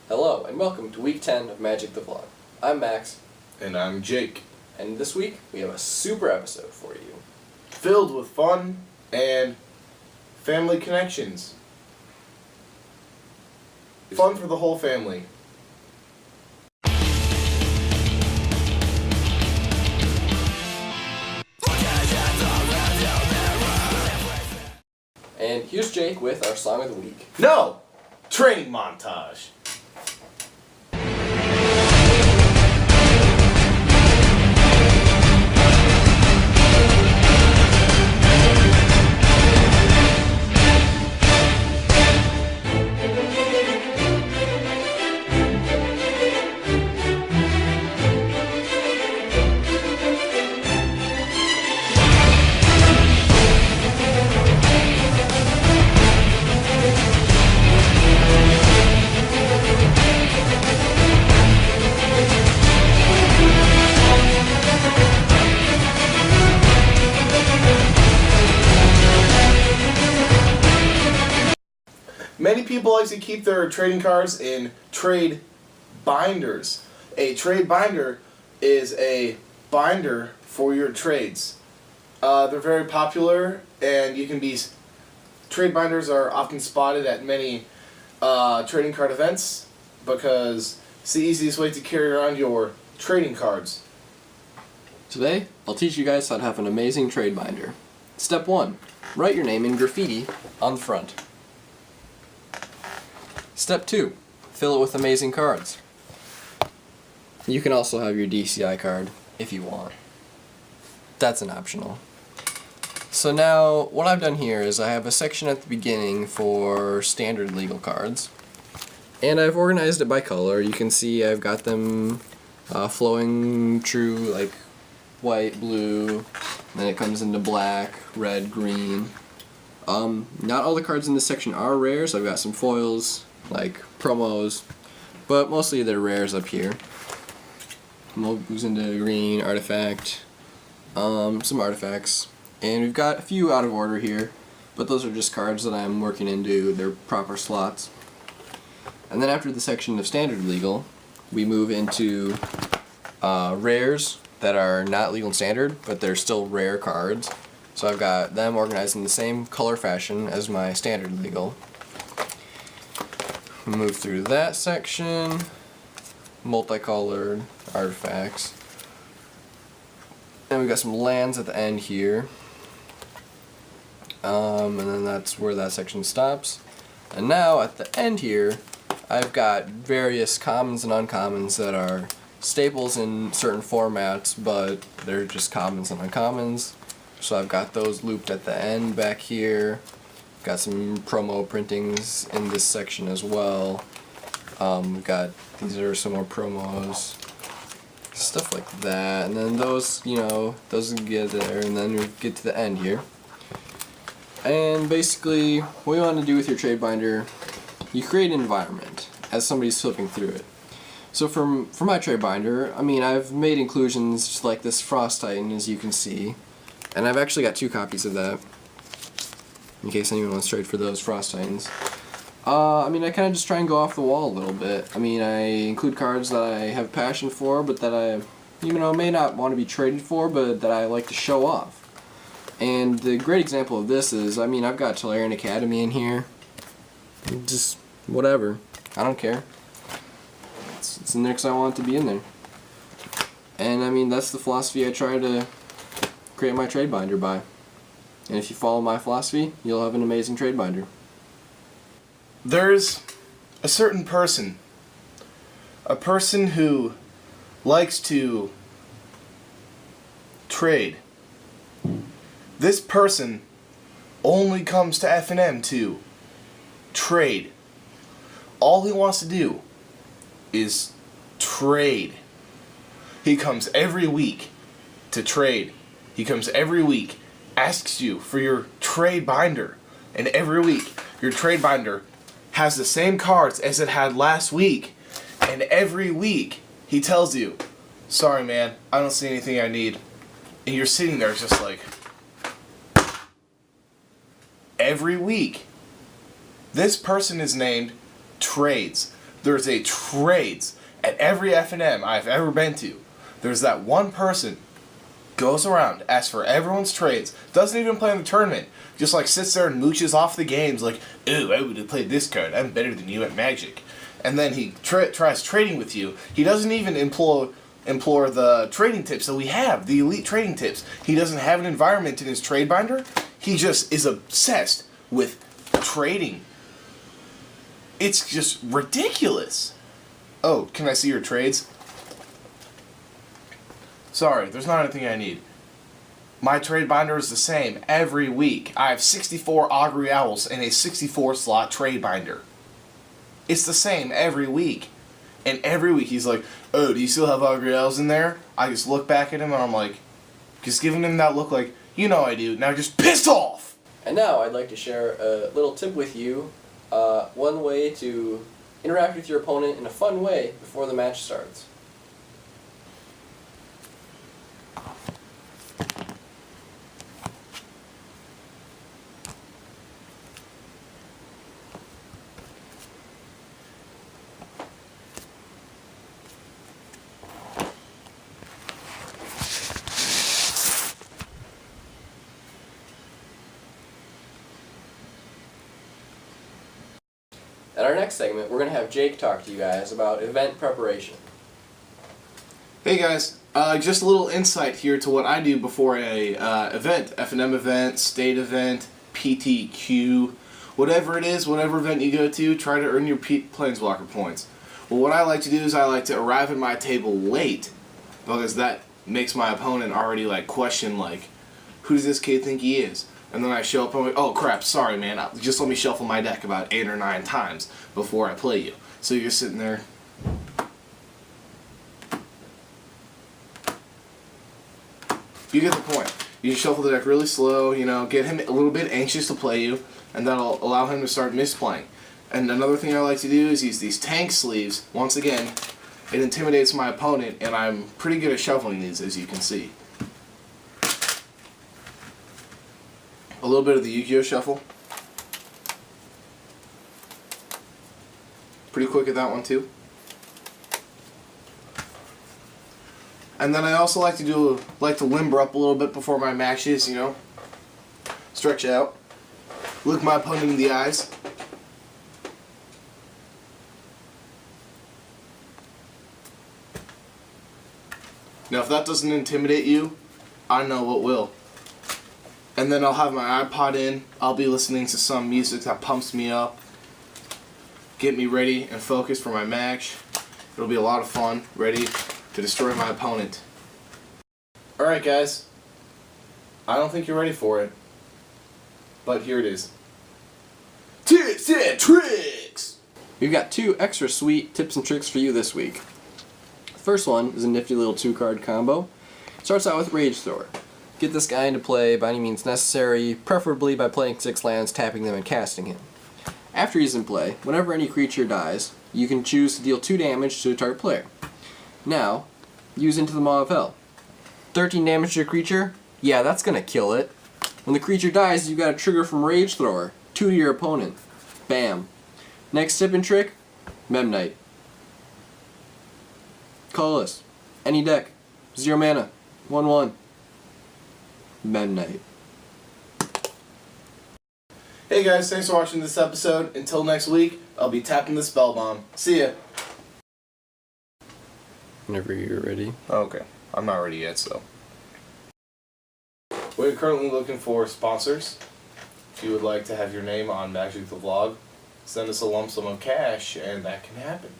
Hello, and welcome to Week 10 of Magic the Vlog. I'm Max. And I'm Jake. And this week, we have a super episode for you. Filled with fun and family connections. Fun for the whole family. And here's Jake with our Song of the Week. No! Training montage. Many people like to keep their trading cards in trade binders. A trade binder is a binder for your trades. They're very popular, and you can be. Trade binders are often spotted at many trading card events because it's the easiest way to carry around your trading cards. Today, I'll teach you guys how to have an amazing trade binder. Step 1. Write your name in graffiti on the front. Step 2. Fill it with amazing cards. You can also have your DCI card if you want. That's an optional. So now, what I've done here is I have a section at the beginning for standard legal cards. And I've organized it by color. You can see I've got them flowing true, like white, blue, then it comes into black, red, green. Not all the cards in this section are rares. I've got some foils, like promos, but mostly they're rares up here. Moves into green, artifact, some artifacts, and we've got a few out of order here, but those are just cards that I'm working into their proper slots. And then after the section of standard legal, we move into rares that are not legal and standard, but they're still rare cards. So I've got them organized in the same color fashion as my standard legal. Move through that section, multicolored artifacts. And we've got some lands at the end here. And then that's where that section stops. And now at the end here, I've got various commons and uncommons that are staples in certain formats, but they're just commons and uncommons. So I've got those looped at the end back here. Got some promo printings in this section as well. These are some more promos, stuff like that, and then those, those get there, and then we get to the end here. And basically, what you want to do with your trade binder, you create an environment as somebody's flipping through it. So for my trade binder, I've made inclusions just like this Frost Titan, as you can see, and I've actually got 2 copies of that, in case anyone wants to trade for those Frost Titans. I kind of just try and go off the wall a little bit. I include cards that I have passion for, but that I, may not want to be traded for, but that I like to show off. And the great example of this is, I've got Tolarian Academy in here. Just whatever. I don't care. It's in there because I want it to be in there. And that's the philosophy I try to create my trade binder by. And if you follow my philosophy, you'll have an amazing trade binder. There's a certain person. A person who likes to trade. This person only comes to F&M to trade. All he wants to do is trade. He comes every week to trade. He comes every week, asks you for your trade binder, and every week your trade binder has the same cards as it had last week, and every week he tells you, sorry man, I don't see anything I need. And you're sitting there just like, every week. This person is named Trades. there's a trades at every FNM I've ever been to. There's that one person goes around, asks for everyone's trades, doesn't even play in the tournament, just like sits there and mooches off the games like, ooh, I would have played this card, I'm better than you at Magic. And then he tries trading with you. He doesn't even implore the trading tips that we have, the elite trading tips. He doesn't have an environment in his trade binder. He just is obsessed with trading. It's just ridiculous. Oh, can I see your trades? Sorry, there's not anything I need. My trade binder is the same every week. I have 64 Augury Owls in a 64 slot trade binder. It's the same every week. And every week he's like, oh, do you still have Augury Owls in there? I just look back at him and I'm like, just giving him that look like, you know I do. Now just pissed off! And now I'd like to share a little tip with you. One way to interact with your opponent in a fun way before the match starts. At our next segment, we're going to have Jake talk to you guys about event preparation. Hey guys, just a little insight here to what I do before a event, FNM event, state event, PTQ, whatever it is, whatever event you go to, try to earn your Planeswalker points. Well, what I like to do is I like to arrive at my table late, because that makes my opponent already like question like, who does this kid think he is? And then I show up and I'm like, oh crap, sorry man, just let me shuffle my deck about 8 or 9 times before I play you. So you're sitting there. You get the point. You shuffle the deck really slow, you know, get him a little bit anxious to play you, and that'll allow him to start misplaying. And another thing I like to do is use these tank sleeves. Once again, it intimidates my opponent, and I'm pretty good at shuffling these, as you can see. A little bit of the Yu-Gi-Oh! Shuffle. Pretty quick at that one too. And then I also like to limber up a little bit before my matches, you know. Stretch out. Look my opponent in the eyes. Now if that doesn't intimidate you, I know what will. And then I'll have my iPod in, I'll be listening to some music that pumps me up, get me ready and focused for my match. It'll be a lot of fun, ready to destroy my opponent. Alright guys, I don't think you're ready for it, but here it is. Tips and tricks! We've got 2 extra sweet tips and tricks for you this week. The first one is a nifty little 2-card combo. It starts out with Rage Thrower. Get this guy into play by any means necessary, preferably by playing 6 lands, tapping them, and casting him. After he's in play, whenever any creature dies, you can choose to deal 2 damage to a target player. Now, use Into the Maw of Hell. 13 damage to a creature? Yeah, that's gonna kill it. When the creature dies, you got a trigger from Rage Thrower. 2 to your opponent. Bam. Next tip and trick, Memnite. Colorless. Any deck. 0 mana. 1/1. Memnite. Hey guys, thanks for watching this episode. Until next week, I'll be tapping the spell bomb. See ya. Whenever you're ready. Okay, I'm not ready yet, so. We're currently looking for sponsors. If you would like to have your name on Magic the Vlog, send us a lump sum of cash and that can happen.